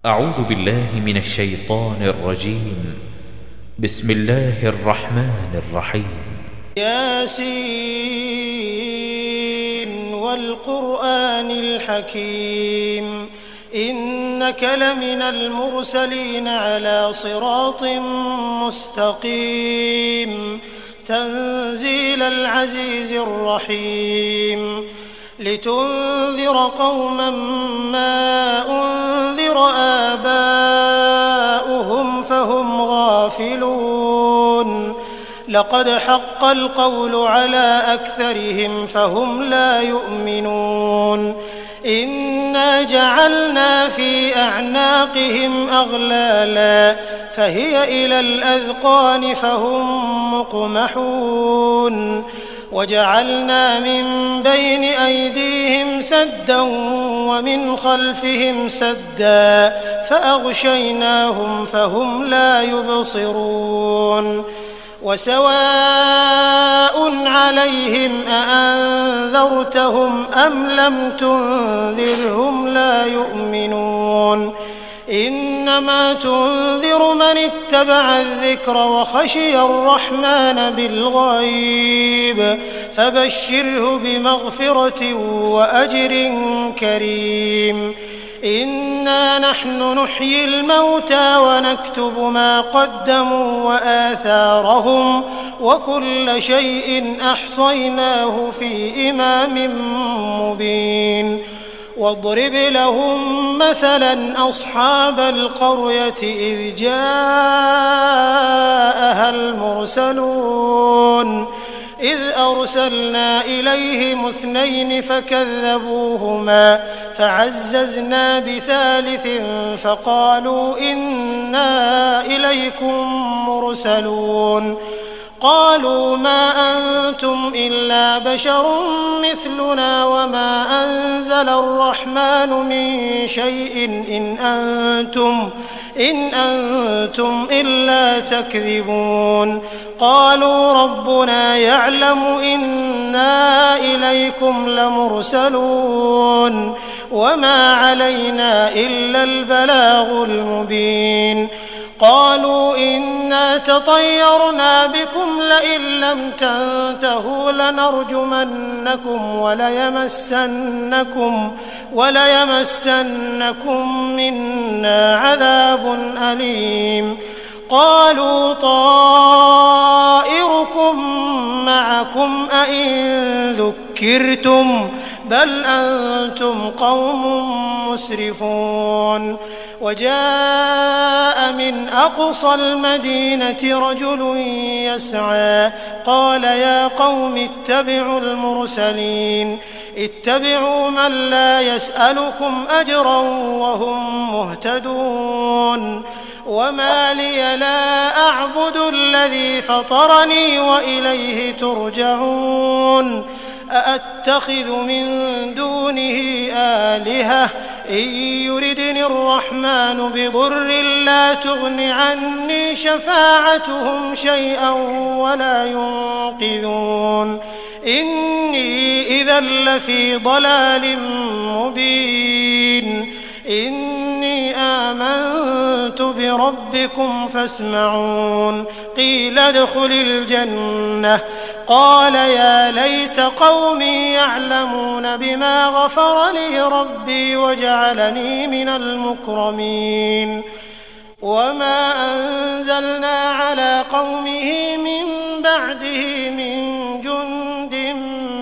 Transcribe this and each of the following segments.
أعوذ بالله من الشيطان الرجيم. بسم الله الرحمن الرحيم. ياسين والقرآن الحكيم إنك لمن المرسلين على صراط مستقيم تنزيل العزيز الرحيم لتنذر قوما ما أنذر آباؤهم فهم غافلون لقد حق القول على أكثرهم فهم لا يؤمنون إنا جعلنا في أعناقهم أغلالا فهي إلى الأذقان فهم مقمحون وجعلنا من بين أيديهم سدا ومن خلفهم سدا فأغشيناهم فهم لا يبصرون وسواء عليهم أأنذرتهم أم لم تنذرهم لا يؤمنون إنما تنذر من اتبع الذكر وخشي الرحمن بالغيب فبشره بمغفرة وأجر كريم إنا نحن نحيي الموتى ونكتب ما قدموا وآثارهم وكل شيء أحصيناه في إمام مبين واضرب لهم مثلا أصحاب القرية إذ جاءها المرسلون إذ أرسلنا إليهم 2 فكذبوهما فعززنا بثالث فقالوا إنا إليكم مرسلون قالوا ما أنتم إلا بشر مثلنا وما أنزل الرحمن من شيء إن أنتم إلا تكذبون قالوا ربنا يعلم إنا إليكم لمرسلون وما علينا إلا البلاغ المبين قالوا إنا تطيرنا بكم لئن لم تنتهوا لنرجمنكم وليمسنكم منا عذاب أليم قالوا طائركم معكم أئن ذكرتم بل أنتم قوم مسرفون وجاء من أقصى المدينة رجل يسعى قال يا قوم اتبعوا المرسلين اتبعوا من لا يسألكم أجرا وهم مهتدون وما لي لا أعبد الذي فطرني وإليه ترجعون أأتخذ من دونه آلهة إن يردني الرحمن بضر لا تغن عني شفاعتهم شيئا ولا ينقذون إني إذا لفي ضلال مبين إني آمنت بربكم فاسمعون قيل ادخل الجنة قال يا ليت قومي يعلمون بما غفر لي ربي وجعلني من المكرمين وما أنزلنا على قومه من بعده من جند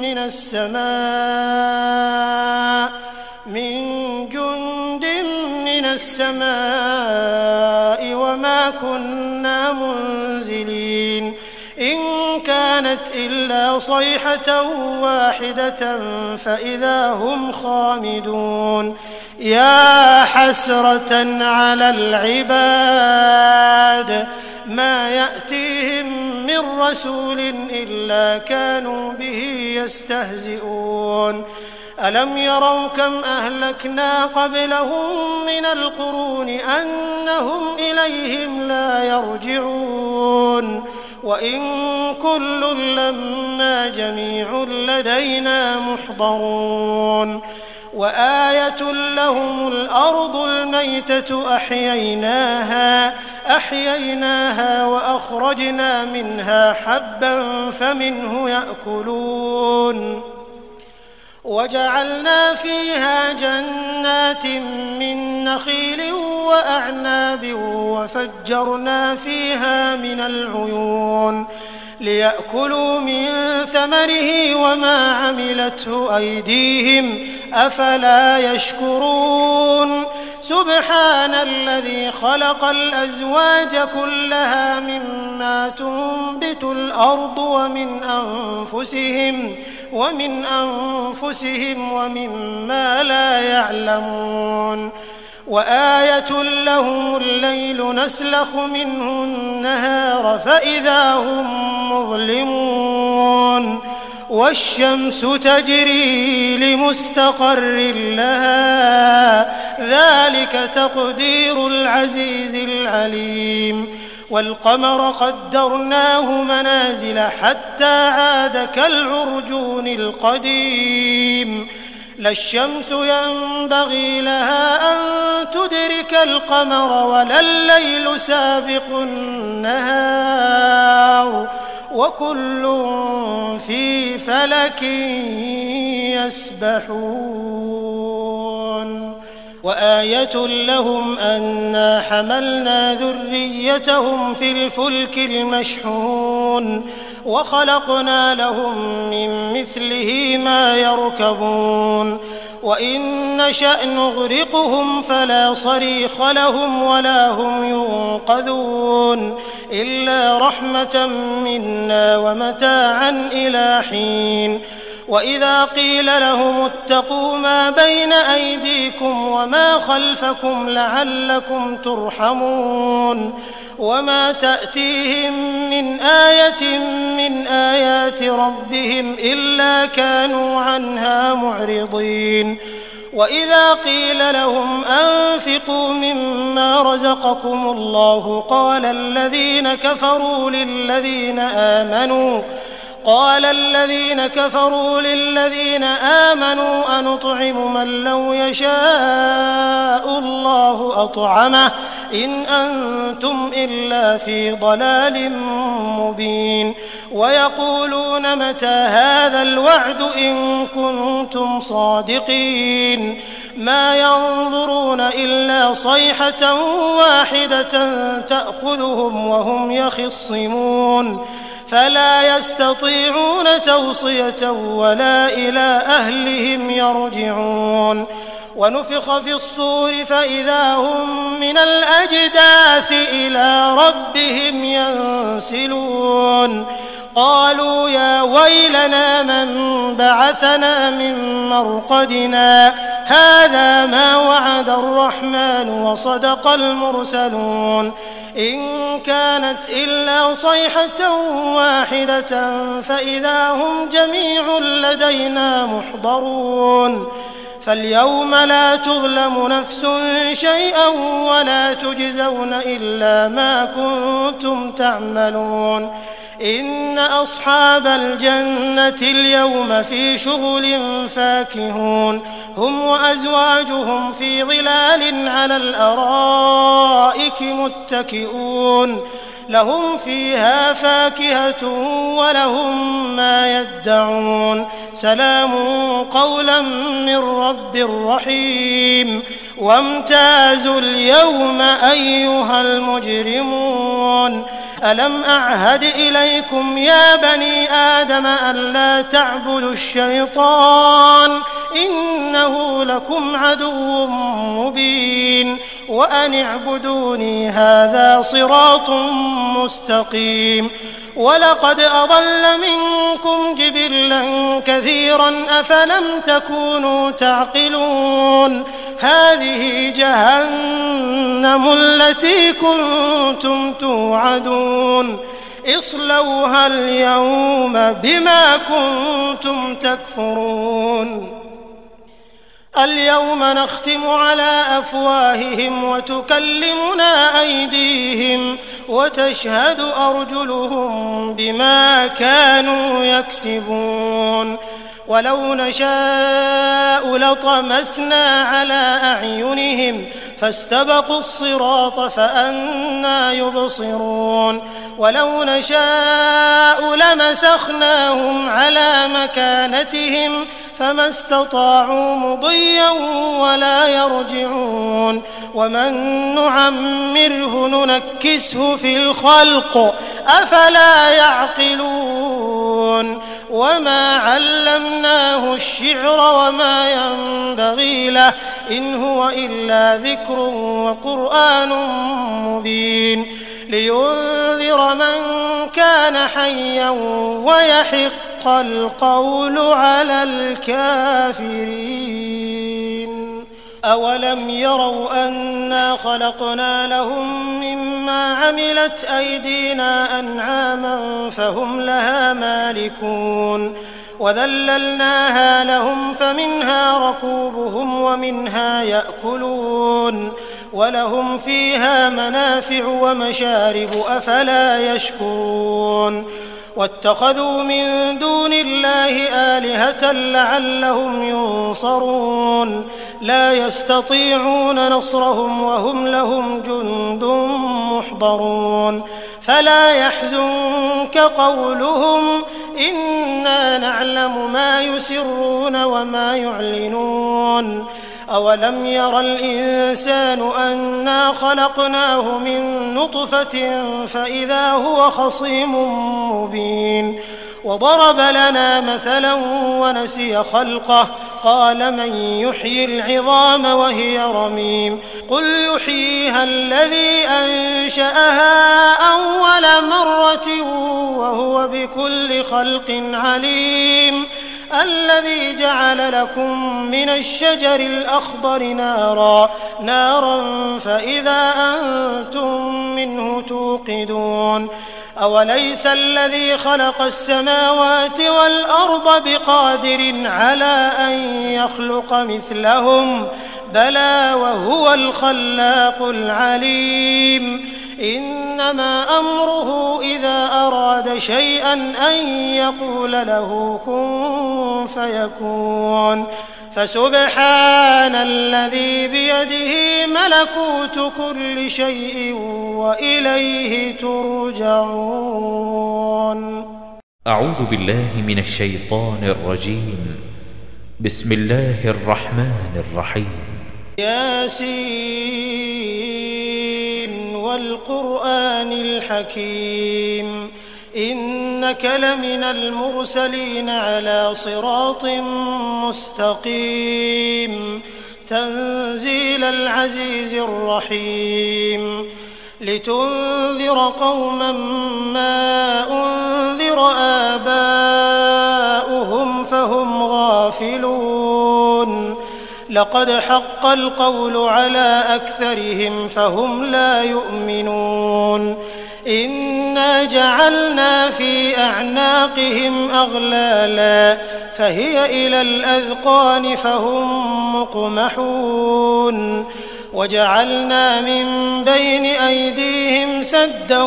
من السماء وما كنا منزلين إن كانت إلا صيحة واحدة فإذا هم خامدون يا حسرة على العباد ما يأتيهم من رسول إلا كانوا به يستهزئون ألم يروا كم أهلكنا قبلهم من القرون أنهم إليهم لا يرجعون وإن كل لما جميع لدينا محضرون وآية لهم الأرض الميتة أحييناها وأخرجنا منها حبا فمنه يأكلون وجعلنا فيها جنات من نخيل وأعناب وفجرنا فيها من العيون ليأكلوا من ثمره وما عملته أيديهم أفلا يشكرون سبحان الذي خلق الأزواج كلها مما تنبت الأرض ومن أنفسهم ومما لا يعلمون وآية لهم الليل نسلخ منه النهار فإذا هم مظلمون والشمس تجري لمستقر لها ذلك تقدير العزيز العليم والقمر قدرناه منازل حتى عاد كالعرجون القديم لا الشمس ينبغي لها أن تدرك القمر ولا الليل سابق النهار وكل في فلك يسبحون وآية لهم أنا حملنا ذريتهم في الفلك المشحون وخلقنا لهم من مثله ما يركبون وإن نشأ نغرقهم فلا صريخ لهم ولا هم ينقذون إلا رحمة منا ومتاعا إلى حين وإذا قيل لهم اتقوا ما بين أيديكم وما خلفكم لعلكم ترحمون وما تأتيهم من آية من آيات ربهم إلا كانوا عنها معرضين وإذا قيل لهم أنفقوا مما رزقكم الله قال الذين كفروا للذين آمنوا أنطعم من لو يشاء الله أطعمه إن أنتم إلا في ضلال مبين ويقولون متى هذا الوعد إن كنتم صادقين ما ينظرون إلا صيحة واحدة تأخذهم وهم يخصمون فلا يستطيعون توصية ولا إلى أهلهم يرجعون ونفخ في الصور فإذا هم من الأجداث إلى ربهم ينسلون قالوا يا ويلنا من بعثنا من مرقدنا هذا ما وعد الرحمن وصدق المرسلون إن كانت إلا صيحة واحدة فإذا هم جميع لدينا محضرون فاليوم لا تظلم نفس شيئا ولا تجزون إلا ما كنتم تعملون إن أصحاب الجنة اليوم في شغل فاكهون هم وأزواجهم في ظلال على الأرائك متكئون لهم فيها فاكهة ولهم ما يدعون سلام قولا من رب رحيم وامتازوا اليوم أيها المجرمون ألم أعهد إليكم يا بني آدم ألا تعبدوا الشيطان إنه لكم عدو مبين وأن اعبدوني هذا صراط مستقيم ولقد أضل منكم جبلا كثيرا أفلم تكونوا تعقلون هذه جهنم التي كنتم توعدون اصلوها اليوم بما كنتم تكفرون اليوم نختم على أفواههم وتكلمنا أيديهم وتشهد أرجلهم بما كانوا يكسبون ولو نشاء لطمسنا على أعينهم فاستبقوا الصراط فأنى يبصرون ولو نشاء لمسخناهم على مكانتهم فما استطاعوا مضيا ولا يرجعون ومن نعمره ننكسه في الخلق أفلا يعقلون وما علمناه الشعر وما ينبغي له إن هو إلا ذكر وقرآن مبين لينذر من كان حيا ويحق القول على الكافرين أولم يروا أنا خلقنا لهم مما عملت أيدينا أنعاما فهم لها مالكون وذللناها لهم فمنها ركوبهم ومنها يأكلون ولهم فيها منافع ومشارب أفلا يشكرون واتخذوا من دون الله آلهة لعلهم ينصرون لا يستطيعون نصرهم وهم لهم جند محضرون فلا يحزنك قولهم إنا نعلم ما يسرون وما يعلنون أولم ير الإنسان أنا خلقناه من نطفة فإذا هو خصيم مبين وضرب لنا مثلا ونسي خلقه قال من يحيي العظام وهي رميم قل يحييها الذي أنشأها أول مرة وهو بكل خلق عليم الذي جعل لكم من الشجر الأخضر نارا فإذا أنتم منه توقدون أوليس الذي خلق السماوات والأرض بقادر على أن يخلق مثلهم بلى وهو الخلاق العليم إنما أمره إذا أراد شيئا أن يقول له كن فيكون فسبحان الذي بيده ملكوت كل شيء وإليه ترجعون. أعوذ بالله من الشيطان الرجيم. بسم الله الرحمن الرحيم. ياسين والقرآن الحكيم إنك لمن المرسلين على صراط مستقيم تنزيل العزيز الرحيم لتنذر قوما ما أنذر آباؤهم فهم غافلون لقد حق القول على أكثرهم فهم لا يؤمنون إنا جعلنا في أعناقهم أغلالا فهي إلى الأذقان فهم مقمحون وجعلنا من بين أيديهم سدا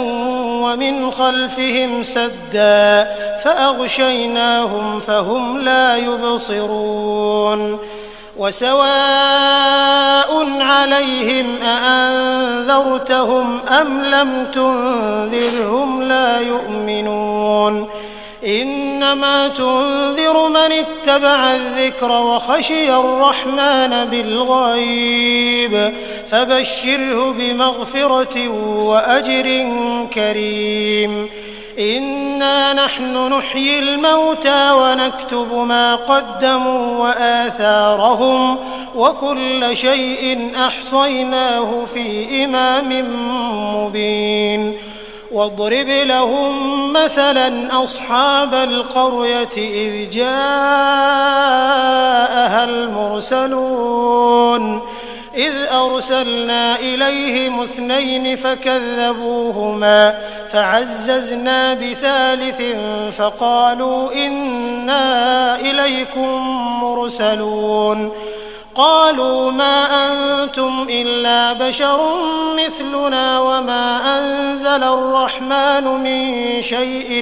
ومن خلفهم سدا فأغشيناهم فهم لا يبصرون وسواء عليهم أأنذرتهم أم لم تنذرهم لا يؤمنون إنما تنذر من اتبع الذكر وخشي الرحمن بالغيب فبشره بمغفرة وأجر كريم إنا نحن نحيي الموتى ونكتب ما قدموا وآثارهم وكل شيء أحصيناه في إمام مبين واضرب لهم مثلا أصحاب القرية إذ جاءها المرسلون إذ أرسلنا إليهم 2 فكذبوهما فعززنا بثالث فقالوا إنا إليكم مرسلون قالوا ما أنتم إلا بشر مثلنا وما أنزل الرحمن من شيء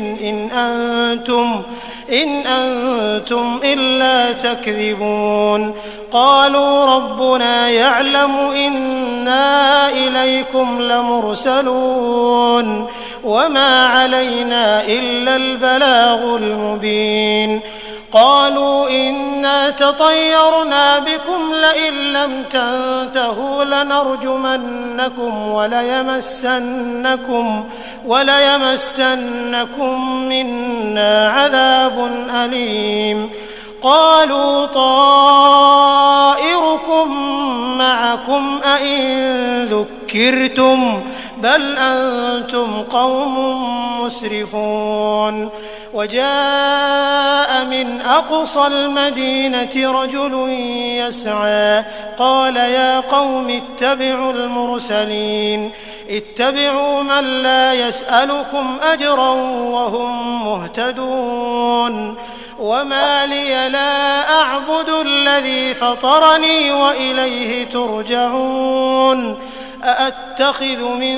إن أنتم إلا تكذبون قالوا ربنا يعلم إنا إليكم لمرسلون وما علينا إلا البلاغ المبين قالوا إنا تطيرنا بكم لئن لم تنتهوا لنرجمنكم وليمسنكم منا عذاب أليم قالوا طائركم معكم أئن ذكرتم بل أنتم قوم مسرفون وجاء من أقصى المدينة رجل يسعى قال يا قوم اتبعوا المرسلين اتبعوا من لا يسألكم أجرا وهم مهتدون وما لي لا أعبد الذي فطرني وإليه ترجعون أأتخذ من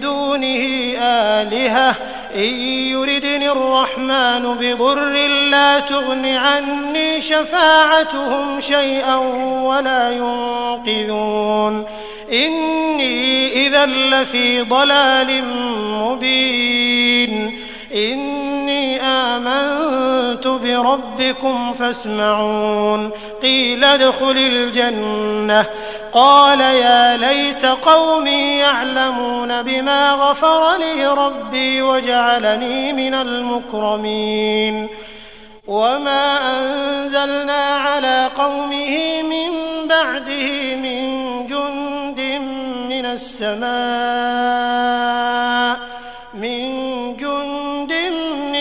دونه آلهة إن يردني الرحمن بضر لا تغن عني شفاعتهم شيئا ولا ينقذون إني إذا لفي ضلال مبين إني آمنت بربكم فاسمعون قيل ادخل الجنة قال يا ليت قومي يعلمون بما غفر لي ربي وجعلني من المكرمين وما أنزلنا على قومه من بعده من جند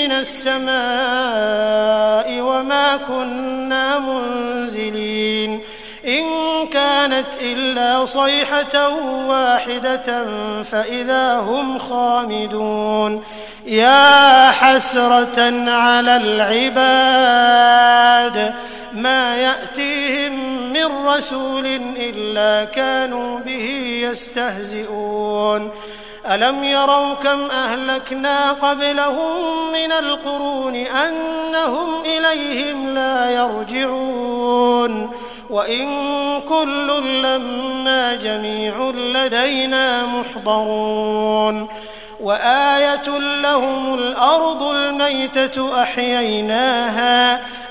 من السماء وما كنا منزلين إن كانت إلا صيحة واحدة فإذا هم خامدون يا حسرة على العباد ما يأتيهم من رسول إلا كانوا به يستهزئون ألم يروا كم أهلكنا قبلهم من القرون أنهم إليهم لا يرجعون وإن كل لما جميع لدينا محضرون وآية لهم الأرض الميتة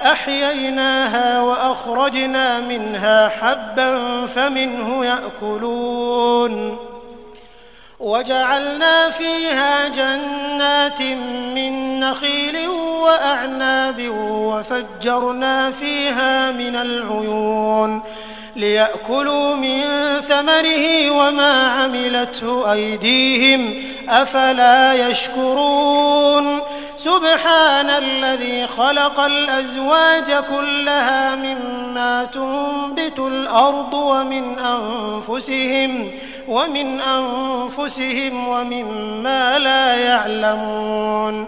أحييناها وأخرجنا منها حبا فمنه يأكلون وجعلنا فيها جنات من نخيل وأعناب وفجرنا فيها من العيون ليأكلوا من ثمره وما عملته أيديهم أفلا يشكرون سبحان الذي خلق الأزواج كلها مما تنبت الأرض ومن أنفسهم ومما لا يعلمون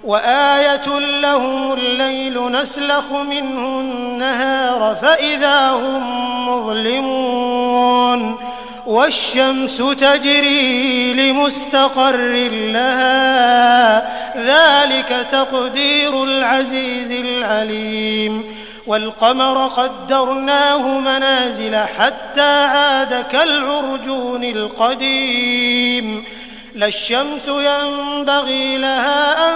وآية لهم الليل نسلخ منه النهار فإذا هم مظلمون والشمس تجري لمستقر لها ذلك تقدير العزيز العليم والقمر قدرناه منازل حتى عاد كالعرجون القديم لا الشمس ينبغي لها أن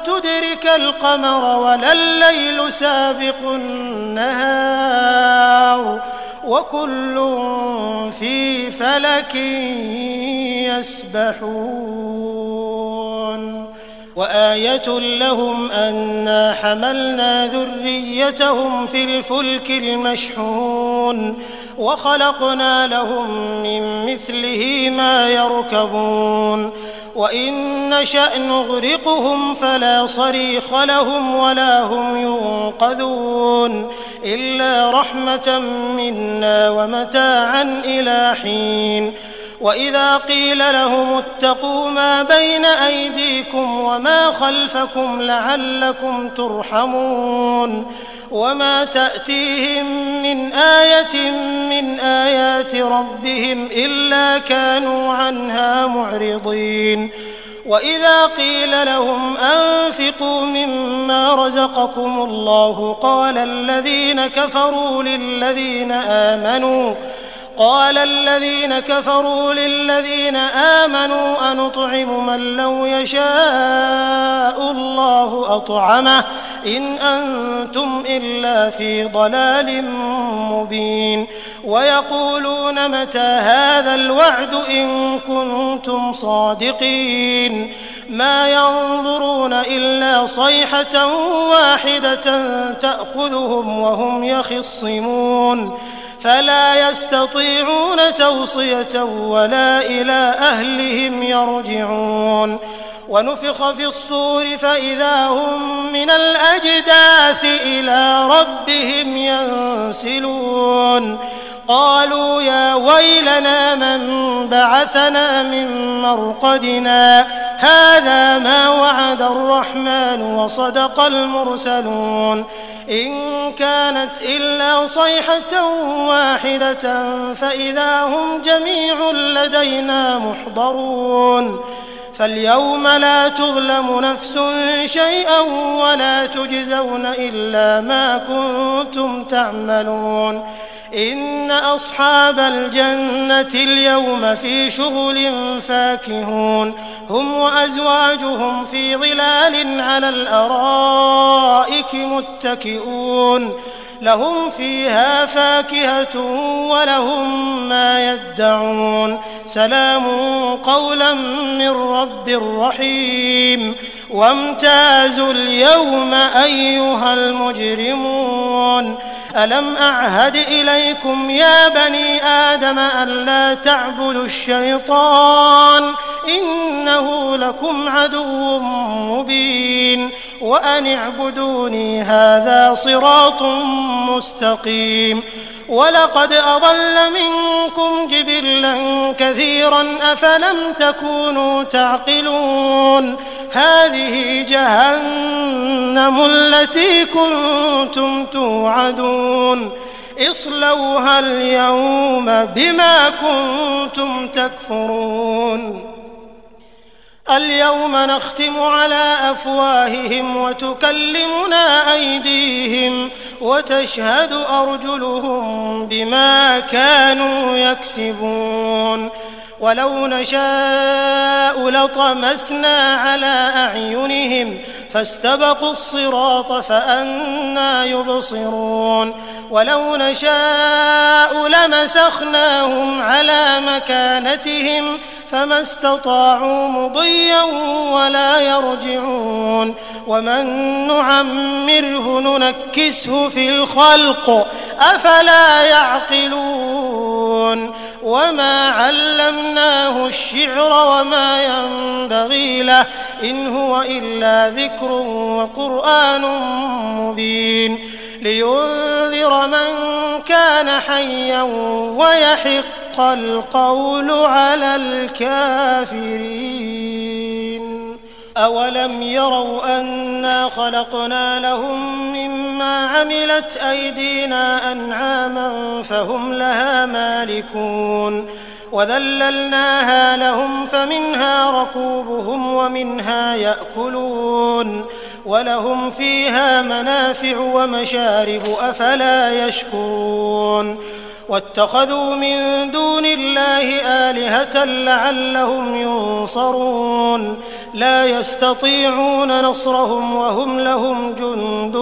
تدرك القمر ولا الليل سابق النهار وكل في فلك يسبحون وآية لهم أنا حملنا ذريتهم في الفلك المشحون وخلقنا لهم من مثله ما يركبون وإن نشأ نغرقهم فلا صريخ لهم ولا هم ينقذون إلا رحمة منا ومتاعا إلى حين وإذا قيل لهم اتقوا ما بين أيديكم وما خلفكم لعلكم ترحمون وما تأتيهم من آية من آيات ربهم إلا كانوا عنها معرضين وإذا قيل لهم أنفقوا مما رزقكم الله قال الذين كفروا للذين آمنوا أنطعم من لو يشاء الله أطعمه إن أنتم إلا في ضلال مبين ويقولون متى هذا الوعد إن كنتم صادقين ما ينظرون إلا صيحة واحدة تأخذهم وهم يخصمون فلا يستطيعون توصية ولا إلى أهلهم يرجعون ونفخ في الصور فإذا هم من الأجداث إلى ربهم ينسلون قالوا يا ويلنا من بعثنا من مرقدنا هذا ما وعد الرحمن وصدق المرسلون إن كانت إلا صيحة واحدة فإذا هم جميع لدينا محضرون فاليوم لا تظلم نفس شيئا ولا تجزون إلا ما كنتم تعملون إن أصحاب الجنة اليوم في شغل فاكهون هم وأزواجهم في ظلال على الأرائك متكئون لهم فيها فاكهة ولهم ما يدعون سلام قولا من رب رحيم وامتازوا اليوم أيها المجرمون ألم أعهد إليكم يا بني آدم ألا تعبدوا الشيطان إنه لكم عدو مبين وأن اعبدوني هذا صراط مستقيم ولقد أضل منكم جبلا كثيرا أفلم تكونوا تعقلون هذه جهنم التي كنتم توعدون اصلوها اليوم بما كنتم تكفرون اليوم نختم على أفواههم وتكلمنا أيديهم وتشهد أرجلهم بما كانوا يكسبون ولو نشاء لطمسنا على أعينهم فاستبقوا الصراط فأنى يبصرون ولو نشاء لمسخناهم على مكانتهم فما استطاعوا مضيا ولا يرجعون ومن نعمره ننكسه في الخلق أفلا يعقلون وما علمناه الشعر وما ينبغي له إن هو إلا ذكر وقرآن مبين لينذر من كان حيا ويحق القول على الكافرين أولم يروا أنا خلقنا لهم مما عملت أيدينا أنعاما فهم لها مالكون وذللناها لهم فمنها ركوبهم ومنها يأكلون ولهم فيها منافع ومشارب أفلا يشكرون واتخذوا من دون الله آلهة لعلهم ينصرون لا يستطيعون نصرهم وهم لهم جند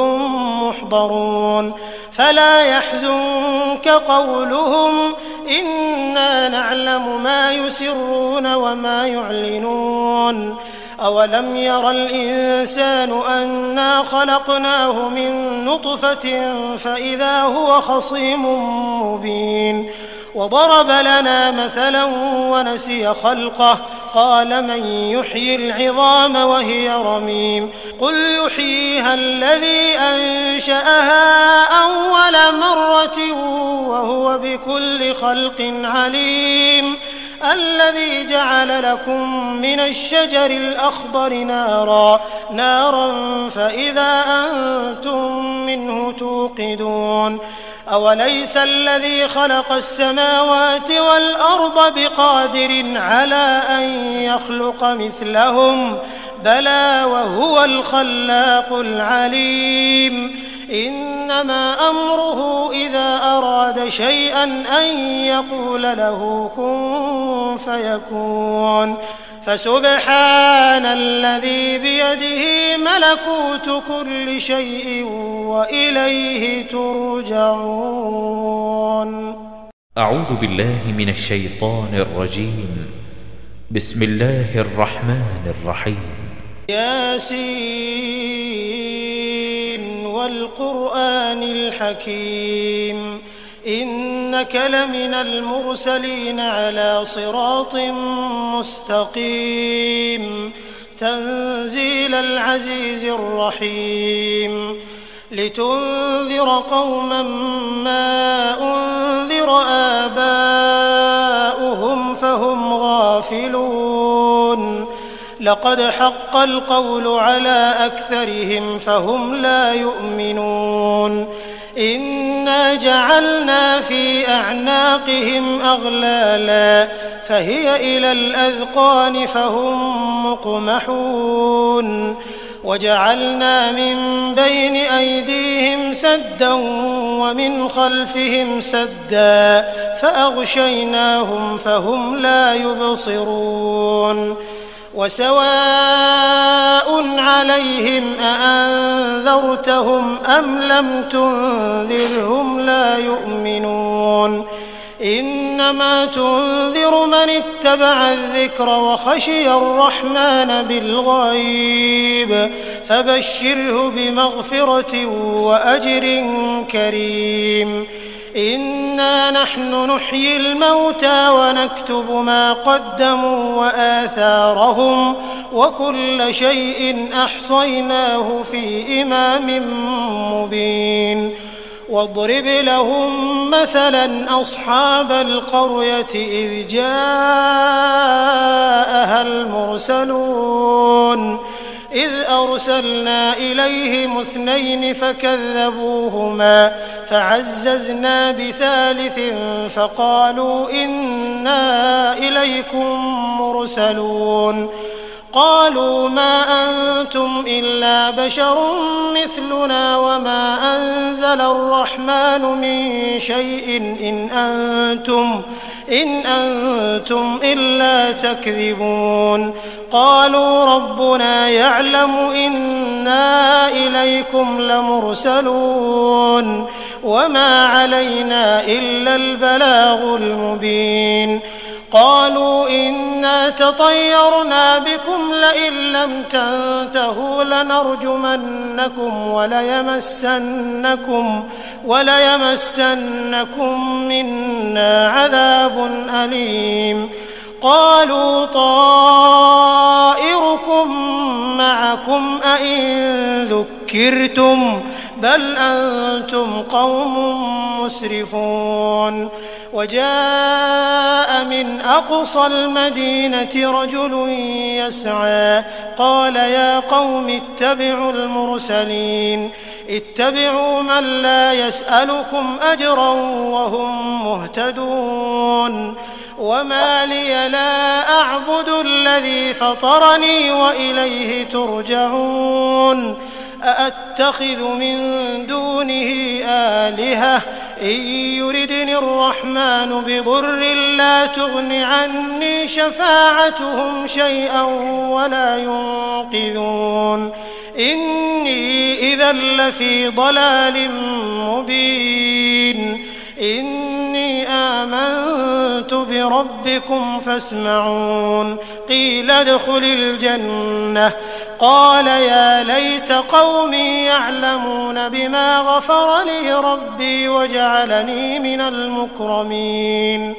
محضرون فلا يحزنك قولهم إنا نعلم ما يسرون وما يعلنون أولم ير الإنسان أنا خلقناه من نطفة فإذا هو خصيم مبين وضرب لنا مثلا ونسي خلقه قال من يحيي العظام وهي رميم قل يحييها الذي أنشأها أول مرة وهو بكل خلق عليم الذي جعل لكم من الشجر الأخضر نارا فإذا أنتم منه توقدون أوليس الذي خلق السماوات والأرض بقادر على أن يخلق مثلهم بلى وهو الخلاق العليم إنما أمره إذا أراد شيئا أن يقول له كن فيكون فسبحان الذي بيده ملكوت كل شيء وإليه ترجعون. أعوذ بالله من الشيطان الرجيم. بسم الله الرحمن الرحيم. ياسين والقرآن الحكيم إنك لمن المرسلين على صراط مستقيم تنزيل العزيز الرحيم لتنذر قوما ما أنذر آباؤهم فهم غافلون لقد حق القول على أكثرهم فهم لا يؤمنون إنا جعلنا في أعناقهم أغلالا فهي إلى الأذقان فهم مقمحون وجعلنا من بين أيديهم سدا ومن خلفهم سدا فأغشيناهم فهم لا يبصرون وسواء عليهم أأنذرتهم أم لم تنذرهم لا يؤمنون إنما تنذر من اتبع الذكر وخشي الرحمن بالغيب فبشره بمغفرة وأجر كريم إنا نحن نحيي الموتى ونكتب ما قدموا وآثارهم وكل شيء أحصيناه في إمام مبين واضرب لهم مثلا أصحاب القرية إذ جاءها المرسلون إذ أرسلنا إليهم 2 فكذبوهما فعززنا بثالث فقالوا إنا إليكم مرسلون قالوا ما أنتم إلا بشر مثلنا وما أنزل الرحمن من شيء إن أنتم إلا تكذبون قالوا ربنا يعلم إنا إليكم لمرسلون وما علينا إلا البلاغ المبين قالوا إنا تطيرنا بكم لئن لم تنتهوا لنرجمنكم وليمسنكم منا عذاب أليم قالوا طائركم معكم أئن ذكرتم بل أنتم قوم مسرفون وجاء من أقصى المدينة رجل يسعى قال يا قوم اتبعوا المرسلين اتبعوا من لا يسألكم أجرا وهم مهتدون وما لي لا أعبد الذي فطرني وإليه ترجعون أأتخذ من دونه آلهة إن يردني الرحمن بضر لا تغن عني شفاعتهم شيئا ولا ينقذون إني إذا لفي ضلال مبين إني آمنت بربكم فاسمعون قيل ادخل الجنة قال يا ليت قومي يعلمون بما غفر لي ربي وجعلني من المكرمين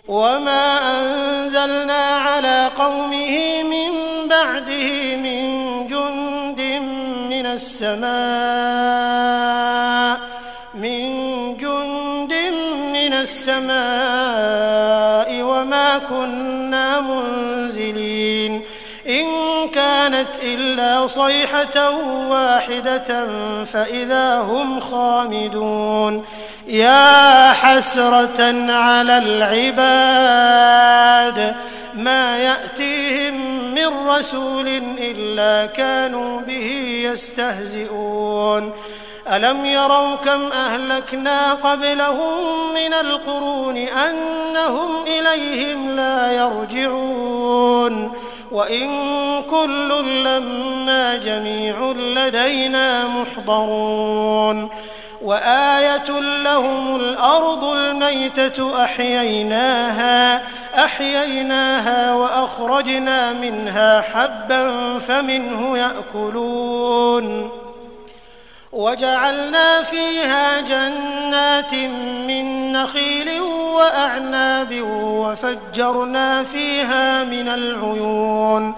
وما أنزلنا على قومه من بعده من جند من السماء وما كنا منزلين إن كانت إلا صيحة واحدة فإذا هم خامدون يا حسرة على العباد ما يأتيهم من رسول إلا كانوا به يستهزئون ألم يروا كم أهلكنا قبلهم من القرون أنهم إليهم لا يرجعون وإن كل لما جميع لدينا محضرون وآية لهم الأرض الميتة أحييناها وأخرجنا منها حبا فمنه يأكلون وجعلنا فيها جنات من نخيل وأعناب وفجرنا فيها من العيون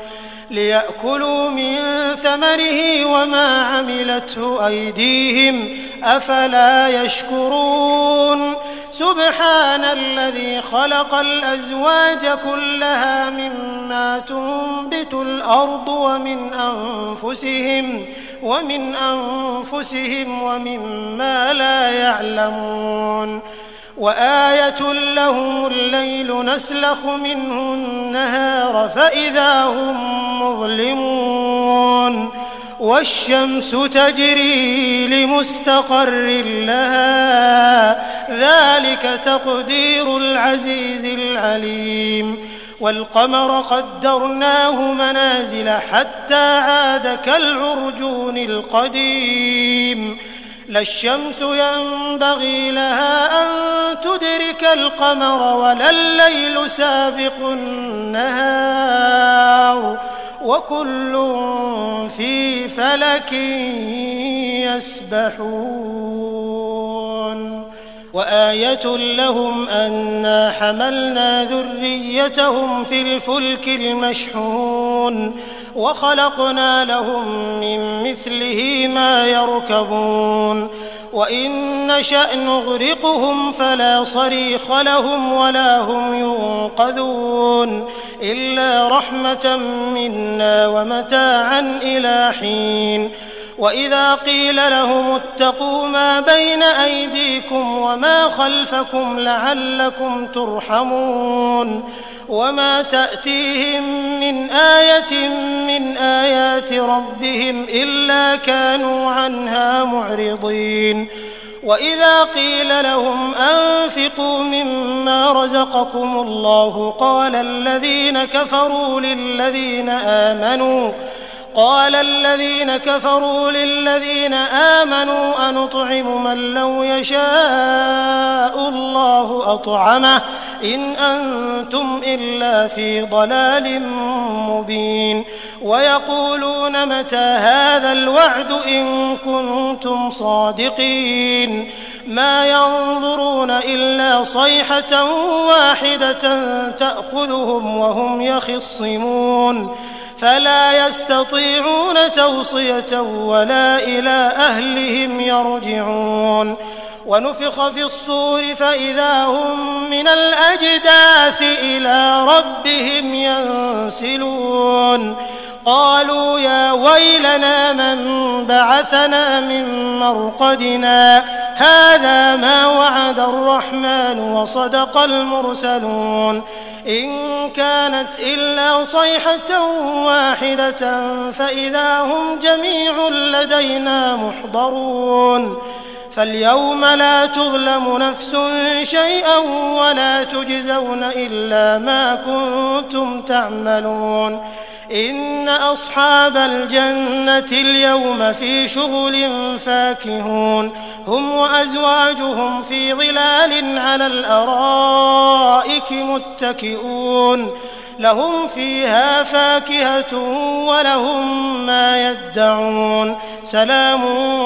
ليأكلوا من ثمره وما عملته أيديهم أفلا يشكرون سبحان الذي خلق الأزواج كلها مما تنبت الأرض ومن أنفسهم ومما لا يعلمون وآية لهم الليل نسلخ منه النهار فإذا هم مظلمون والشمس تجري لمستقر لها ذلك تقدير العزيز العليم والقمر قدرناه منازل حتى عاد كالعرجون القديم لا الشمس ينبغي لها أن تدرك القمر ولا الليل سابق النهار وكل في فلك يسبحون وآية لهم أنا حملنا ذريتهم في الفلك المشحون وخلقنا لهم من مثله ما يركبون وإن نشأ نغرقهم فلا صريخ لهم ولا هم ينقذون إلا رحمة منا ومتاعا إلى حين وإذا قيل لهم اتقوا ما بين أيديكم وما خلفكم لعلكم ترحمون وما تأتيهم من آية من آيات ربهم إلا كانوا عنها معرضين وإذا قيل لهم أنفقوا مما رزقكم الله قال الذين كفروا للذين آمنوا أنطعم من لو يشاء الله أطعمه إن أنتم إلا في ضلال مبين ويقولون متى هذا الوعد إن كنتم صادقين ما ينظرون إلا صيحة واحدة تأخذهم وهم يخصمون فلا يستطيعون توصية ولا إلى أهلهم يرجعون ونفخ في الصور فإذا هم من الأجداث إلى ربهم ينسلون قالوا يا ويلنا من بعثنا من مرقدنا هذا ما وعد الرحمن وصدق المرسلون إن كانت إلا صيحة واحدة فإذا هم جميع لدينا محضرون فاليوم لا تظلم نفس شيئا ولا تجزون إلا ما كنتم تعملون إن أصحاب الجنة اليوم في شغل فاكهون هم وأزواجهم في ظلال على الأرائك متكئون لهم فيها فاكهة ولهم ما يدعون سلام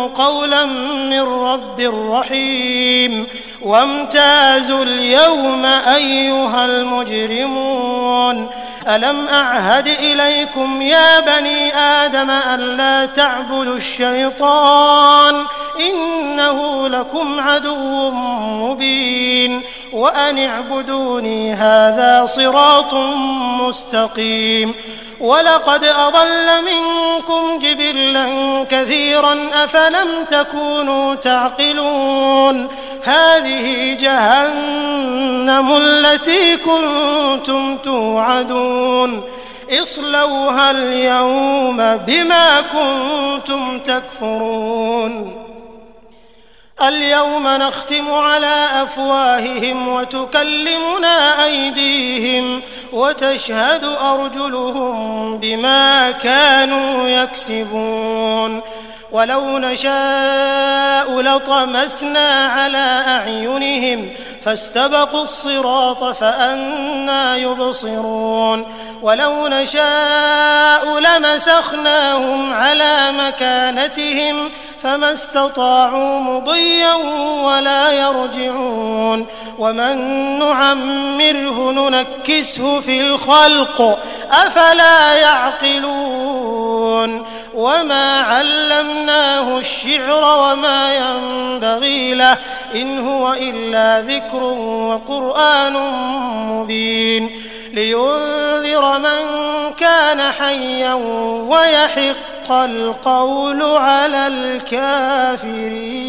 قولا من رب رحيم وامتازوا اليوم أيها المجرمون ألم أعهد إليكم يا بني آدم ألا تعبدوا الشيطان إنه لكم عدو مبين وأن اعبدوني هذا صراط مستقيم ولقد أضل منكم جبلا كثيرا أفلم تكونوا تعقلون هذه جهنم التي كنتم توعدون اصلوها اليوم بما كنتم تكفرون اليوم نختم على أفواههم وتكلمنا أيديهم وتشهد أرجلهم بما كانوا يكسبون ولو نشاء لطمسنا على أعينهم فاستبقوا الصراط فأنى يبصرون ولو نشاء لمسخناهم على مكانتهم فما استطاعوا مضيا ولا يرجعون ومن نعمره ننكسه في الخلق أفلا يعقلون وما علمناه الشعر وما ينبغي له إن هو إلا ذكر وقرآن مبين لينذر من كان حيا ويحق القول على الكافرين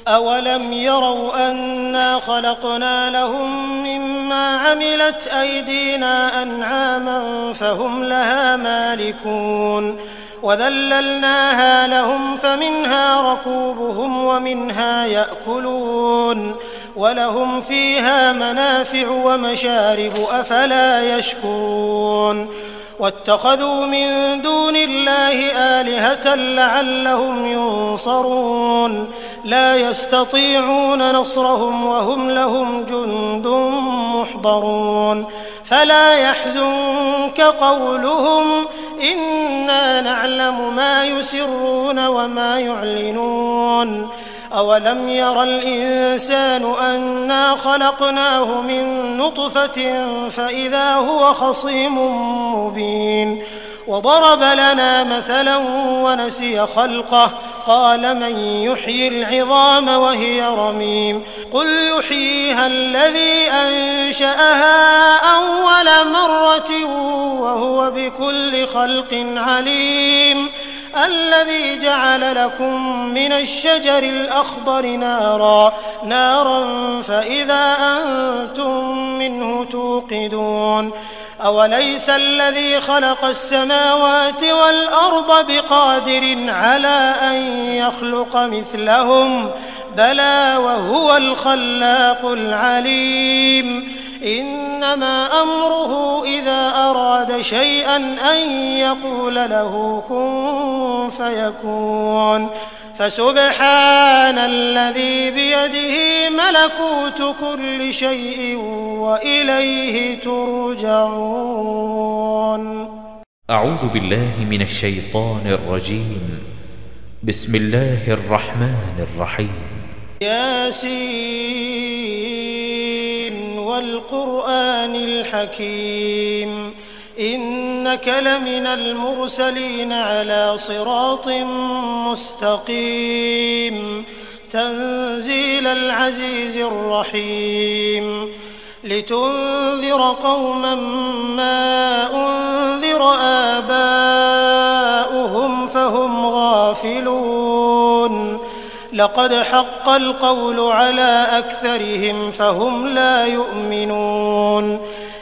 أولم يروا أنا خلقنا لهم مما عملت أيدينا أنعاما فهم لها مالكون وذللناها لهم فمنها ركوبهم ومنها يأكلون ولهم فيها منافع ومشارب أفلا يشكرون واتخذوا من دون الله آلهة لعلهم ينصرون لا يستطيعون نصرهم وهم لهم جند محضرون فلا يحزنك قولهم إنا نعلم ما يسرون وما يعلنون أولم ير الإنسان أنا خلقناه من نطفة فإذا هو خصيم مبين وضرب لنا مثلا ونسي خلقه قال من يحيي العظام وهي رميم قل يحييها الذي أنشأها أول مرة وهو بكل خلق عليم الذي جعل لكم من الشجر الأخضر نارا فإذا أنتم منه توقدون أوليس الذي خلق السماوات والأرض بقادر على أن يخلق مثلهم بلى وهو الخلاق العليم إنما أمره إذا أراد شيئا أن يقول له كن فيكون فسبحان الذي بيده ملكوت كل شيء وإليه ترجعون أعوذ بالله من الشيطان الرجيم بسم الله الرحمن الرحيم ياسين والقرآن الحكيم إنك لمن المرسلين على صراط مستقيم تنزيل العزيز الرحيم لتنذر قوما ما أنذر آباؤهم فهم غافلون لقد حق القول على أكثرهم فهم لا يؤمنون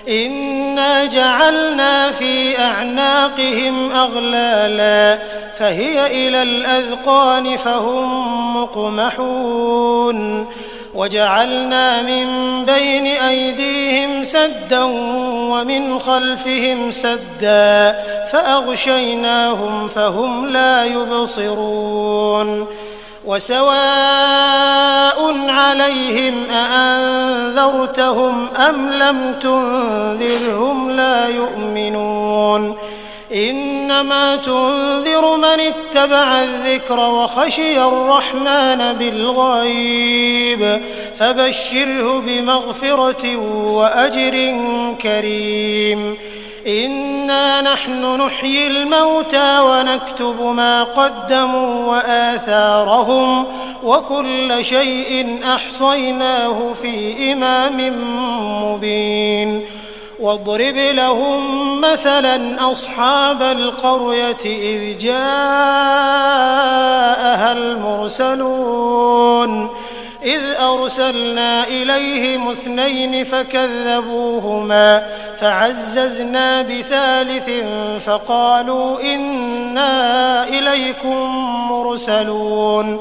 إنا جعلنا في أعناقهم أغلالا فهي إلى الأذقان فهم مقمحون وجعلنا من بين أيديهم سدا ومن خلفهم سدا فأغشيناهم فهم لا يبصرون وسواء عليهم أأنذرتهم أم لم تنذرهم لا يؤمنون إنما تنذر من اتبع الذكر وخشي الرحمن بالغيب فبشره بمغفرة وأجر كريم إنا نحن نحيي الموتى ونكتب ما قدموا وآثارهم وكل شيء أحصيناه في إمام مبين واضرب لهم مثلا أصحاب القرية إذ جاءها المرسلون إذ أرسلنا إليهم 2 فكذبوهما فعززنا بثالث فقالوا إنا إليكم مرسلون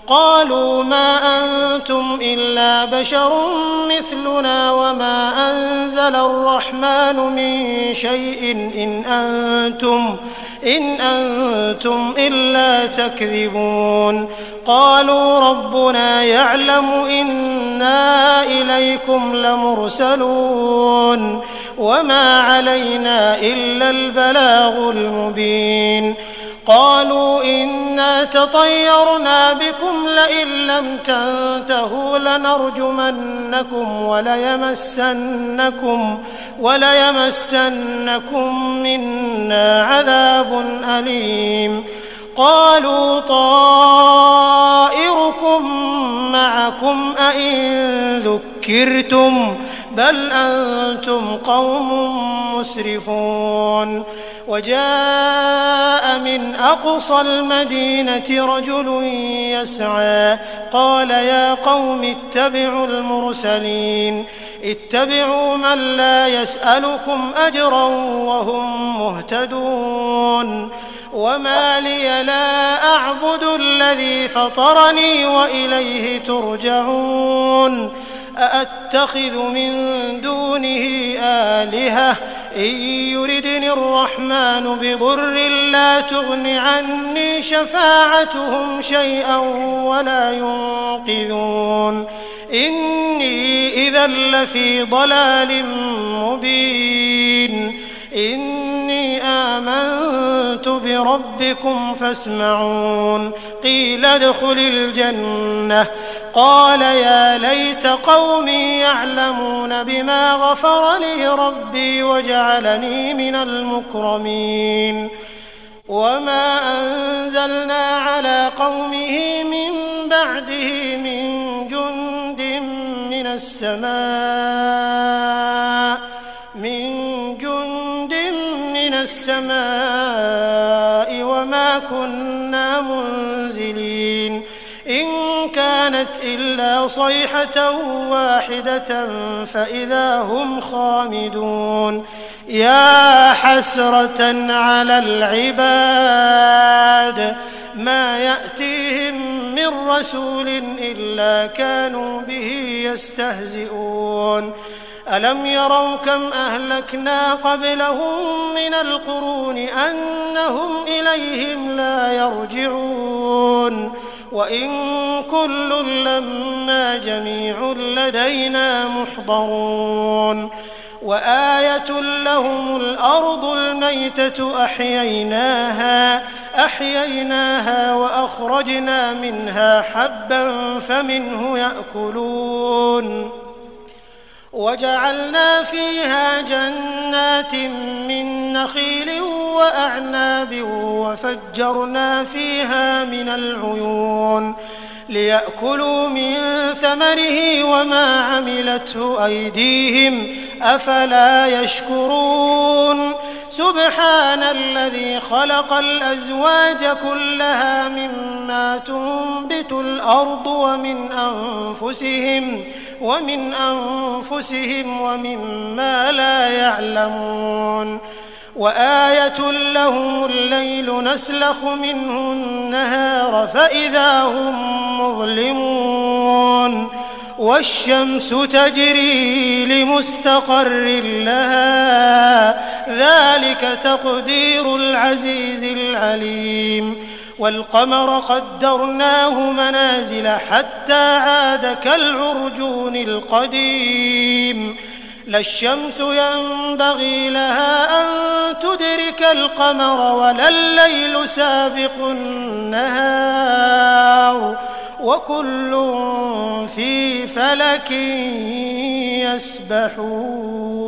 قالوا ما أنتم إلا بشر مثلنا وما أنزل الرحمن من شيء إن أنتم إلا تكذبون قالوا ربنا يعلم إنا إليكم لمرسلون وما علينا إلا البلاغ المبين قالوا إنا تطيرنا بكم لئن لم تنتهوا لنرجمنكم وليمسنكم منا عذاب أليم قالوا طائركم معكم أئن ذكرتم بل أنتم قوم مسرفون وجاء من أقصى المدينة رجل يسعى قال يا قوم اتبعوا المرسلين اتبعوا من لا يسألكم أجرا وهم مهتدون وما لي لا أعبد الذي فطرني وإليه ترجعون أأتخذ من دونه آلهة إن يردني الرحمن بضر لا تغن عني شفاعتهم شيئا ولا ينقذون إني إذا لفي ضلال مبين إني آمنت بربكم فاسمعون قيل ادخل الجنة قال يا ليت قومي يعلمون بما غفر لي ربي وجعلني من المكرمين وما أنزلنا على قومه من بعده من جند من السماء وما كنا منزلين إن كانت إلا صيحة واحدة فإذا هم خامدون يا حسرة على العباد ما يأتيهم من رسول إلا كانوا به يستهزئون ألم يروا كم أهلكنا قبلهم من القرون أنهم إليهم لا يرجعون وإن كل لما جميع لدينا محضرون وآية لهم الأرض الميتة أحييناها وأخرجنا منها حبا فمنه يأكلون وجعلنا فيها جنات من نخيل وأعناب وفجرنا فيها من العيون ليأكلوا من ثمره وما عملته أيديهم أفلا يشكرون سبحان الذي خلق الأزواج كلها مما تنبت الأرض ومن أنفسهم ومما لا يعلمون وآية لهم الليل نسلخ منه النهار فإذا هم مظلمون والشمس تجري لمستقر لها ذلك تقدير العزيز العليم والقمر قدرناه منازل حتى عاد كالعرجون القديم لا الشمس ينبغي لها أن تدرك القمر ولا الليل سابق النهار وكل في فلك يسبحون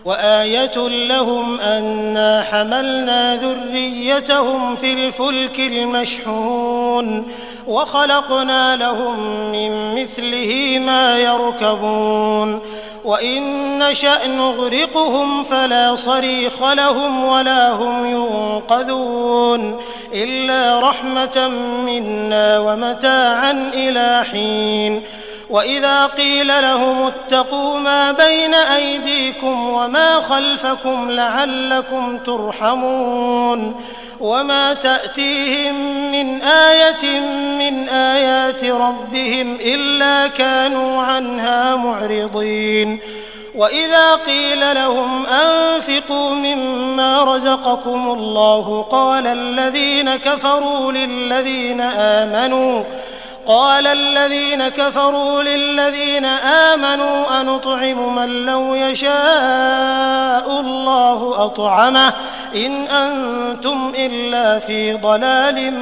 وآية لهم أنا حملنا ذريتهم في الفلك المشحون وخلقنا لهم من مثله ما يركبون وإن نشأ نغرقهم فلا صريخ لهم ولا هم ينقذون إلا رحمة منا ومتاعا إلى حين وإذا قيل لهم اتقوا ما بين أيديكم وما خلفكم لعلكم ترحمون وما تأتيهم من آية من آيات ربهم إلا كانوا عنها معرضين وإذا قيل لهم أنفقوا مما رزقكم الله قال الذين كفروا للذين آمنوا أنطعم من لو يشاء الله أطعمه إن أنتم إلا في ضلال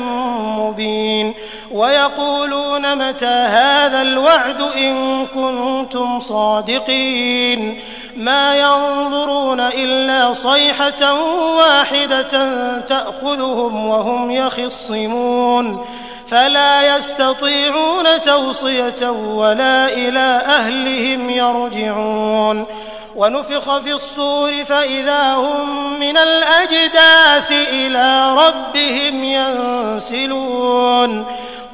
مبين ويقولون متى هذا الوعد إن كنتم صادقين ما ينظرون إلا صيحة واحدة تأخذهم وهم يخصمون فلا يستطيعون توصية ولا إلى أهلهم يرجعون ونفخ في الصور فإذا هم من الأجداث إلى ربهم ينسلون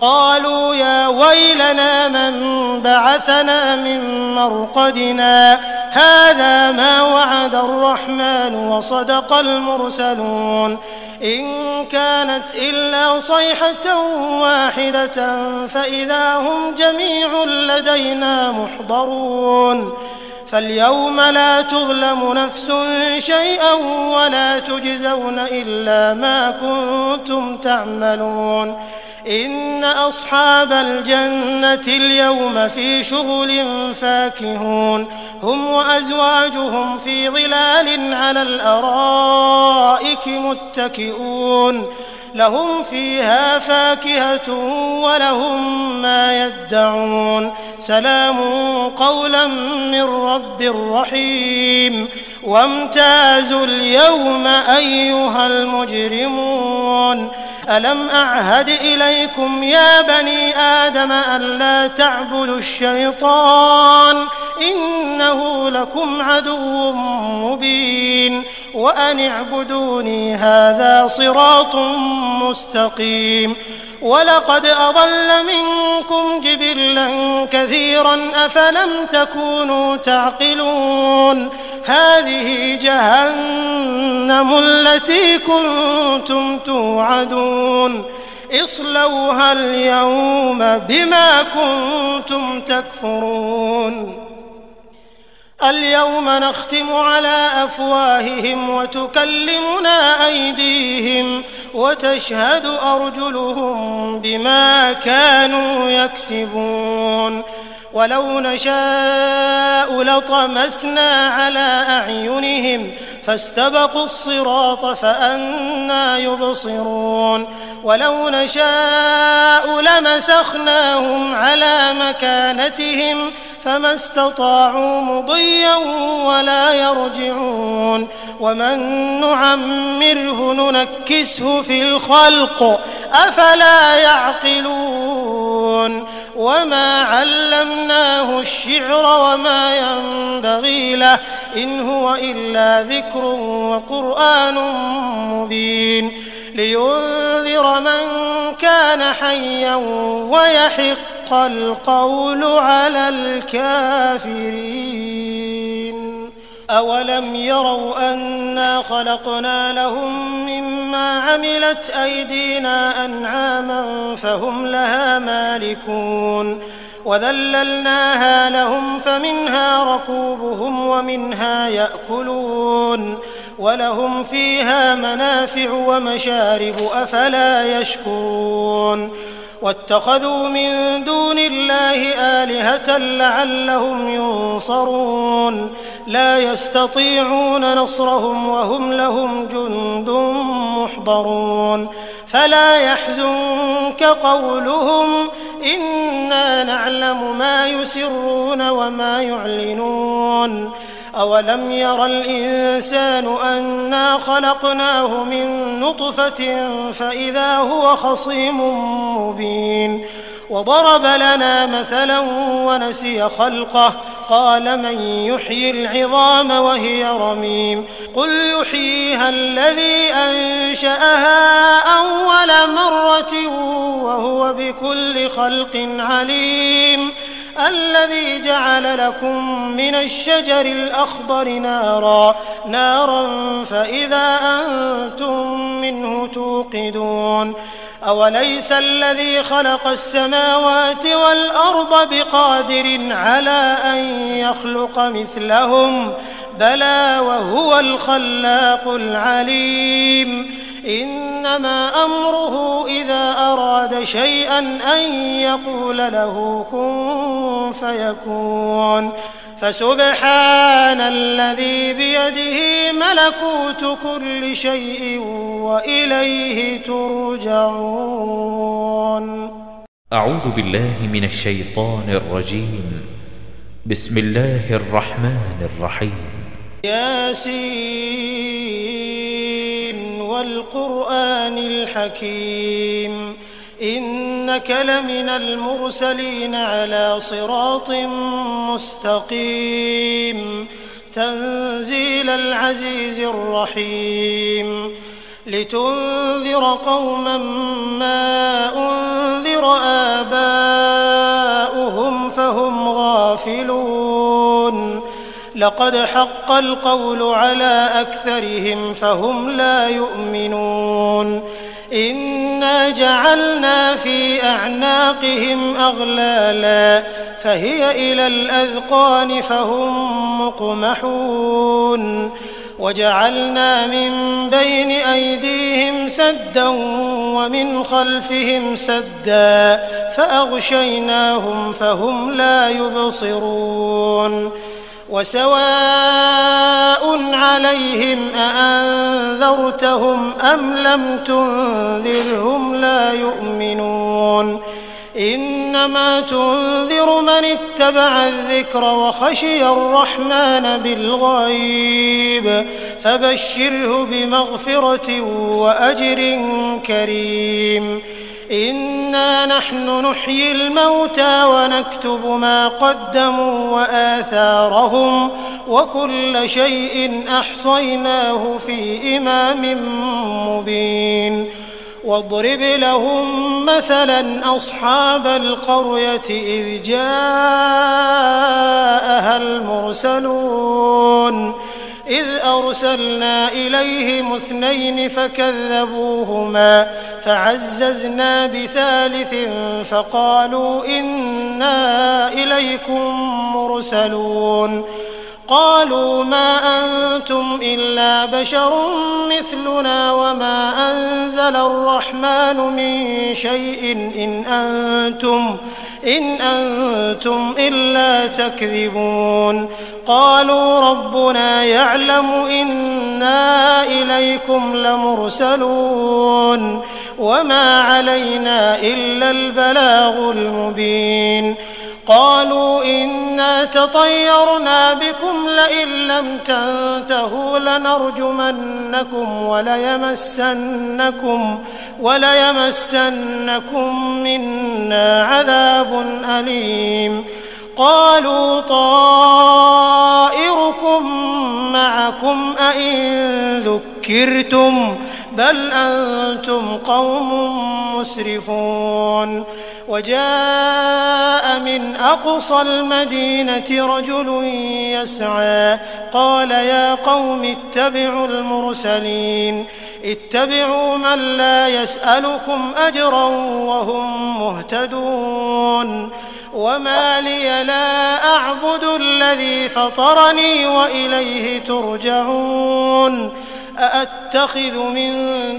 قالوا يا ويلنا من بعثنا من مرقدنا هذا ما وعد الرحمن وصدق المرسلون إن كانت إلا صيحة واحدة فإذا هم جميع لدينا محضرون فاليوم لا تظلم نفس شيئا ولا تجزون إلا ما كنتم تعملون إن أصحاب الجنة اليوم في شغل فاكهون هم وأزواجهم في ظلال على الأرائك متكئون لهم فيها فاكهة ولهم ما يدعون سلام قولا من رب رحيم وامتازوا اليوم أيها المجرمون ألم أعهد إليكم يا بني آدم ألا تعبدوا الشيطان إنه لكم عدو مبين وأن اعبدوني هذا صراط مستقيم ولقد أضل منكم جبلا كثيرا أفلم تكونوا تعقلون هذه جهنم التي كنتم توعدون اصلوها اليوم بما كنتم تكفرون اليوم نختم على أفواههم وتكلمنا أيديهم وتشهد أرجلهم بما كانوا يكسبون ولو نشاء لطمسنا على أعينهم فاستبقوا الصراط فأنى يبصرون ولو نشاء لمسخناهم على مكانتهم فما استطاعوا مضيا ولا يرجعون ومن نعمره ننكسه في الخلق أفلا يعقلون وما علمناه الشعر وما ينبغي له إن هو إلا ذكر وقرآن مبين لينذر من كان حيا ويحق القول على الكافرين أولم يروا أنا خلقنا لهم مما عملت أيدينا أنعاما فهم لها مالكون وذللناها لهم فمنها ركوبهم ومنها يأكلون ولهم فيها منافع ومشارب أفلا يشكرون واتخذوا من دون الله آلهة لعلهم ينصرون لا يستطيعون نصرهم وهم لهم جند محضرون فلا يحزنك قولهم إنا نعلم ما يسرون وما يعلنون أولم ير الإنسان أنا خلقناه من نطفة فإذا هو خصيم مبين وضرب لنا مثلا ونسي خلقه قال من يحيي العظام وهي رميم قل يحييها الذي أنشأها أول مرة وهو بكل خلق عليم الذي جعل لكم من الشجر الأخضر نارا فإذا أنتم منه توقدون أوليس الذي خلق السماوات والأرض بقادر على أن يخلق مثلهم بلى وهو الخلاق العليم إنما أمره إذا أراد شيئا أن يقول له كن فيكون فسبحان الذي بيده ملكوت كل شيء وإليه ترجعون. أعوذ بالله من الشيطان الرجيم. بسم الله الرحمن الرحيم. ياسين والقرآن الحكيم إنك لمن المرسلين على صراط مستقيم تنزيل العزيز الرحيم لتنذر قوما ما أنذر آباؤهم فهم غافلون لقد حق القول على أكثرهم فهم لا يؤمنون إنا جعلنا في أعناقهم أغلالا فهي إلى الأذقان فهم مقمحون وجعلنا من بين أيديهم سدا ومن خلفهم سدا فأغشيناهم فهم لا يبصرون وسواء عليهم أأنذرتهم أم لم تنذرهم لا يؤمنون إنما تنذر من اتبع الذكر وخشي الرحمن بالغيب فبشره بمغفرة وأجر كريم إنا نحن نحيي الموتى ونكتب ما قدموا وآثارهم وكل شيء أحصيناه في إمام مبين واضرب لهم مثلا أصحاب القرية إذ جاءها المرسلون إذ أرسلنا إليهم 2 فكذبوهما فعززنا بثالث فقالوا إنا إليكم مرسلون قالوا ما أنتم إلا بشر مثلنا وما أنزل الرحمن من شيء إن أنتم إلا تكذبون قالوا ربنا يعلم إنا إليكم لمرسلون وما علينا إلا البلاغ المبين قالوا إنا تطيرنا بكم لئن لم تنتهوا لنرجمنكم وليمسنكم منا عذاب أليم قالوا طائركم معكم أئن ذكرتم بل أنتم قوم مسرفون وجاء من أقصى المدينة رجل يسعى قال يا قوم اتبعوا المرسلين اتبعوا من لا يسألكم أجرا وهم مهتدون وما لي لا أعبد الذي فطرني وإليه ترجعون أأتخذ من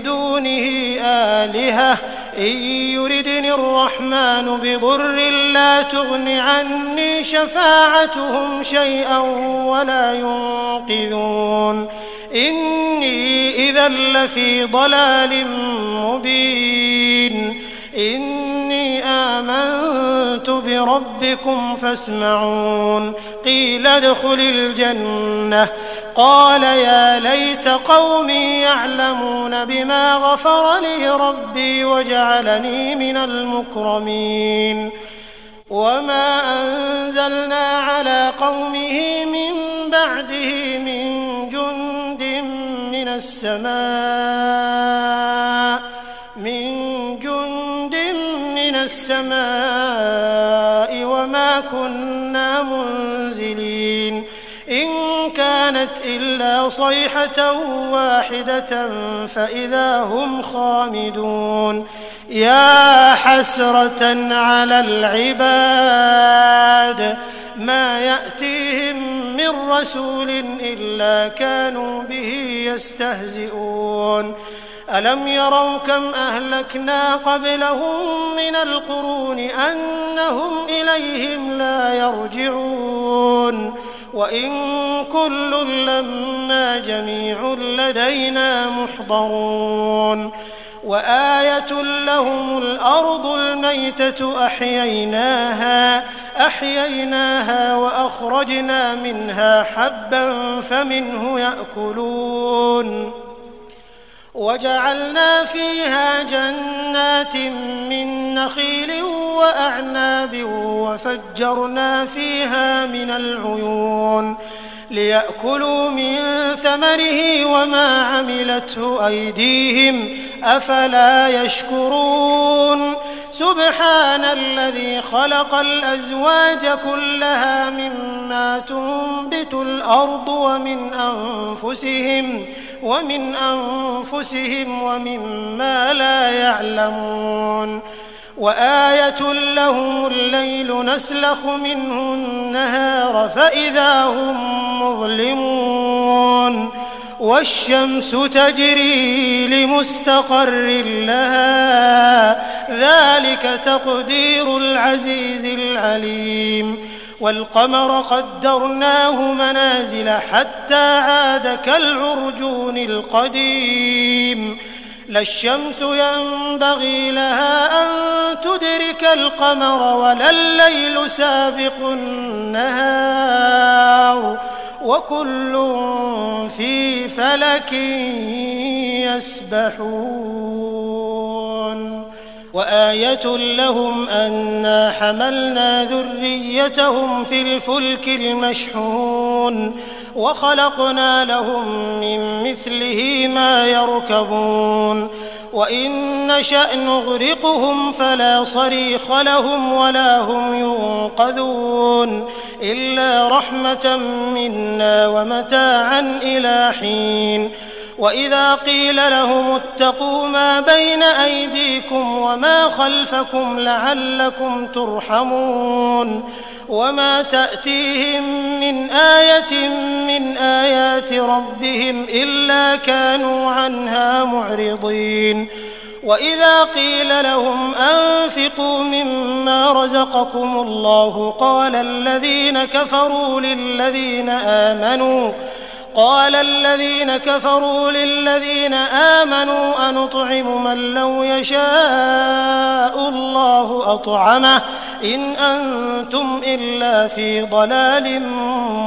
دونه آلهة إن يردني الرحمن بضر لا تغن عني شفاعتهم شيئا ولا ينقذون إني إذا لفي ضلال مبين إني آمنت ربكم فاسمعون قيل ادخل الجنة قال يا ليت قومي يعلمون بما غفر لي ربي وجعلني من المكرمين وما أنزلنا على قومه من بعده من جند من السماء وما كنا منزلين إن كانت إلا صيحة واحدة فإذا هم خامدون يا حسرة على العباد ما يأتيهم من رسول إلا كانوا به يستهزئون ألم يروا كم أهلكنا قبلهم من القرون أنهم إليهم لا يرجعون وإن كل لما جميع لدينا محضرون وآية لهم الأرض الميتة أحييناها وأخرجنا منها حبا فمنه يأكلون وجعلنا فيها جنات من نخيل وأعناب وفجرنا فيها من العيون ليأكلوا من ثمره وما عملته أيديهم أفلا يشكرون سبحان الذي خلق الأزواج كلها مما تنبت الأرض ومن أنفسهم ومما لا يعلمون وآية لهم الليل نسلخ منه النهار فإذا هم مظلمون والشمس تجري لمستقر لها ذلك تقدير العزيز العليم والقمر قدرناه منازل حتى عاد كالعرجون القديم لا الشمس ينبغي لها أن تدرك القمر ولا الليل سابق النهار وكل في فلك يسبحون وآية لهم أنا حملنا ذريتهم في الفلك المشحون وخلقنا لهم من مثله ما يركبون وإن نشأ نغرقهم فلا صريخ لهم ولا هم ينقذون إلا رحمة منا ومتاعا إلى حين وإذا قيل لهم اتقوا ما بين أيديكم وما خلفكم لعلكم ترحمون وما تأتيهم من آية من آيات ربهم إلا كانوا عنها معرضين وإذا قيل لهم أنفقوا مما رزقكم الله قال الذين كفروا للذين آمنوا أنطعم من لو يشاء الله أطعمه إن أنتم إلا في ضلال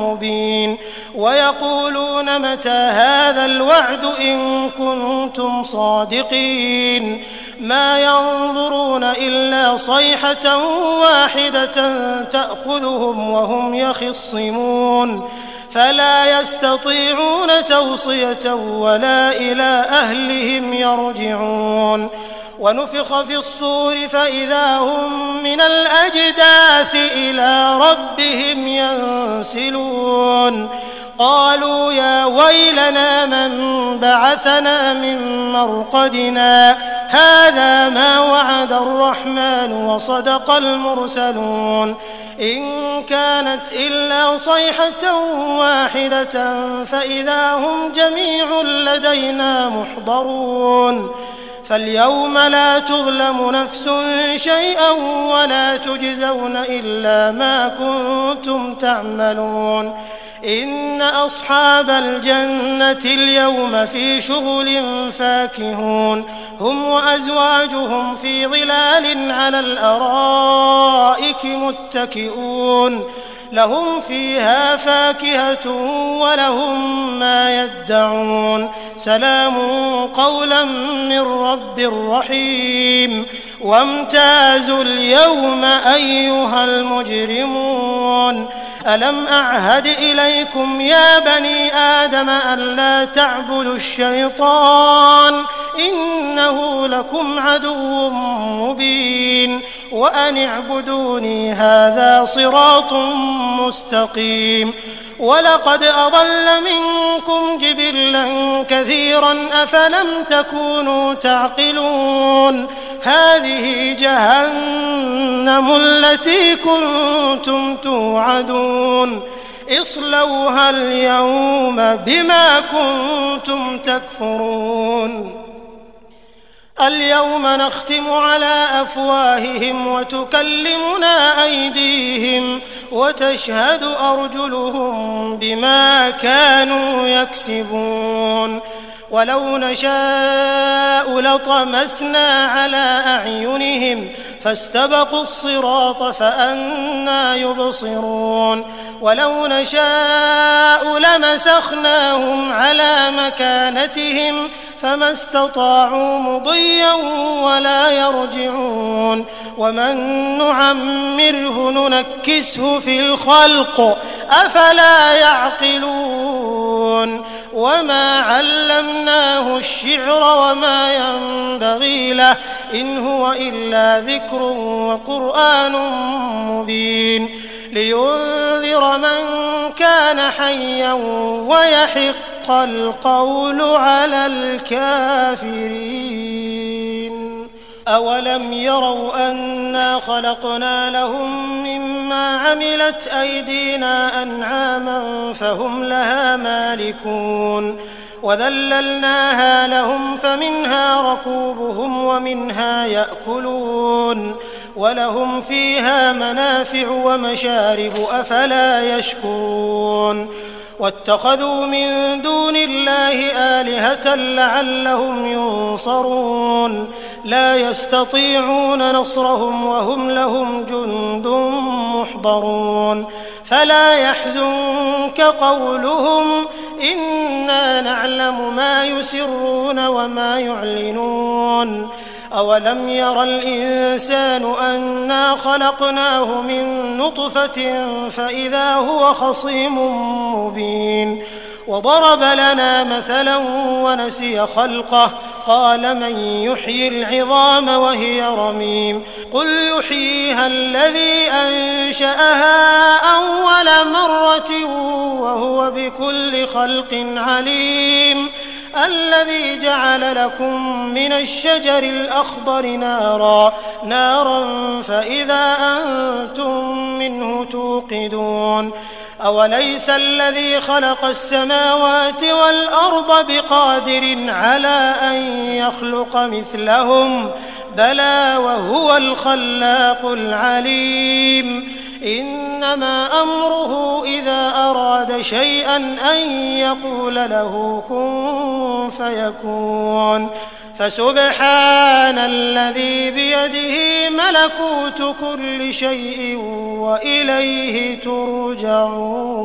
مبين ويقولون متى هذا الوعد إن كنتم صادقين ما ينظرون إلا صيحة واحدة تأخذهم وهم يخصمون فلا يستطيعون توصية ولا إلى أهلهم يرجعون ونفخ في الصور فإذا هم من الأجداث إلى ربهم ينسلون قالوا يا ويلنا من بعثنا من مرقدنا هذا ما وعد الرحمن وصدق المرسلون إن كانت إلا صيحة واحدة فإذا هم جميع لدينا محضرون فاليوم لا تظلم نفس شيئا ولا تجزون إلا ما كنتم تعملون إن أصحاب الجنة اليوم في شغل فاكهون هم وأزواجهم في ظلال على الأرائك متكئون لهم فيها فاكهة ولهم ما يدعون سلام قولا من رب رحيم وامتازوا اليوم أيها المجرمون ألم أعهد إليكم يا بني آدم ألا تعبدوا الشيطان إنه لكم عدو مبين وأن اعبدوني هذا صراط مستقيم ولقد أضل منكم جبلا كثيرا أفلم تكونوا تعقلون هذه جهنم التي كنتم توعدون اصلوها اليوم بما كنتم تكفرون اليوم نختم على أفواههم وتكلمنا أيديهم وتشهد أرجلهم بما كانوا يكسبون ولو نشاء لطمسنا على أعينهم فاستبقوا الصراط فأنى يبصرون ولو نشاء لمسخناهم على مكانتهم فما استطاعوا مضيا ولا يرجعون ومن نعمره ننكسه في الخلق أفلا يعقلون وما علمناه الشعر وما ينبغي له إن هو إلا ذكر وقرآن مبين لينذر من كان حيا ويحق القول على الكافرين أولم يروا أنا خلقنا لهم مما عملت أيدينا أنعاما فهم لها مالكون وذللناها لهم فمنها ركوبهم ومنها يأكلون ولهم فيها منافع ومشارب أفلا يشكرون واتخذوا من دون الله آلهة لعلهم ينصرون لا يستطيعون نصرهم وهم لهم جند محضرون فلا يحزنك قولهم إنا نعلم ما يسرون وما يعلنون أولم ير الإنسان أنا خلقناه من نطفة فإذا هو خصيم مبين وضرب لنا مثلا ونسي خلقه قال من يحيي العظام وهي رميم قل يحييها الذي أنشأها أول مرة وهو بكل خلق عليم الذي جعل لكم من الشجر الأخضر نارا فإذا أنتم منه توقدون أوليس الذي خلق السماوات والأرض بقادر على أن يخلق مثلهم بلى وهو الخلاق العليم إنما أمره إذا أراد شيئا أن يقول له كن فيكون فسبحان الذي بيده ملكوت كل شيء وإليه ترجعون